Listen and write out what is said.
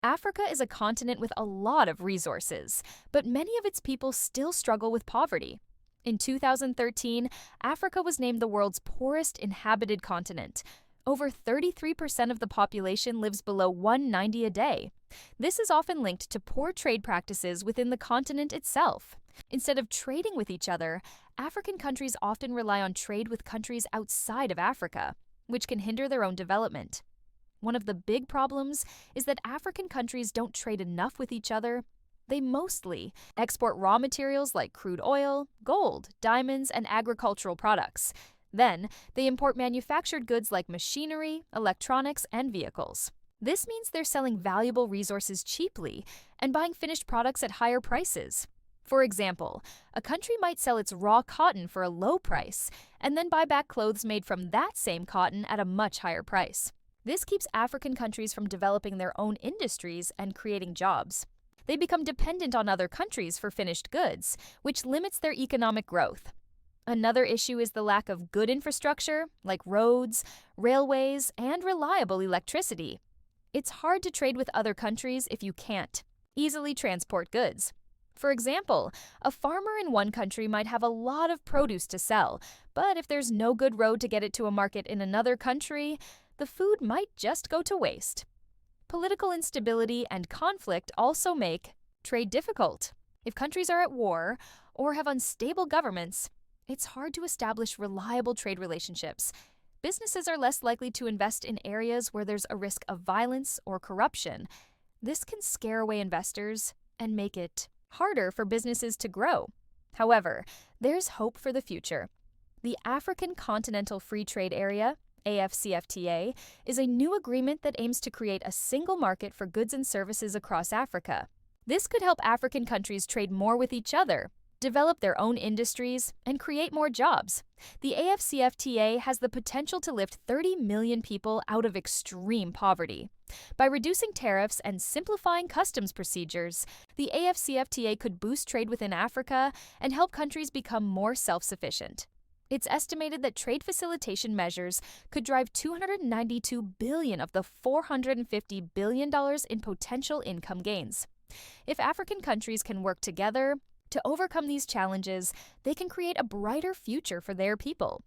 Africa is a continent with a lot of resources, but many of its people still struggle with poverty. In 2013, Africa was named the world's poorest inhabited continent. Over 33% of the population lives below 190 a day. This is often linked to poor trade practices within the continent itself. Instead of trading with each other, African countries often rely on trade with countries outside of Africa, which can hinder their own development. One of the big problems is that African countries don't trade enough with each other. They mostly export raw materials like crude oil, gold, diamonds, and agricultural products. Then, they import manufactured goods like machinery, electronics, and vehicles. This means they're selling valuable resources cheaply and buying finished products at higher prices. For example, a country might sell its raw cotton for a low price and then buy back clothes made from that same cotton at a much higher price. This keeps African countries from developing their own industries and creating jobs. They become dependent on other countries for finished goods, which limits their economic growth. Another issue is the lack of good infrastructure, like roads, railways, and reliable electricity. It's hard to trade with other countries if you can't easily transport goods. For example, a farmer in one country might have a lot of produce to sell, but if there's no good road to get it to a market in another country, the food might just go to waste. Political instability and conflict also make trade difficult. If countries are at war or have unstable governments, it's hard to establish reliable trade relationships. Businesses are less likely to invest in areas where there's a risk of violence or corruption. This can scare away investors and make it harder for businesses to grow. However, there's hope for the future. The African Continental Free Trade Area, AfCFTA, is a new agreement that aims to create a single market for goods and services across Africa. This could help African countries trade more with each other, develop their own industries, and create more jobs. The AfCFTA has the potential to lift 30 million people out of extreme poverty. By reducing tariffs and simplifying customs procedures, the AfCFTA could boost trade within Africa and help countries become more self-sufficient. It's estimated that trade facilitation measures could drive $292 billion of the $450 billion in potential income gains. If African countries can work together to overcome these challenges, they can create a brighter future for their people.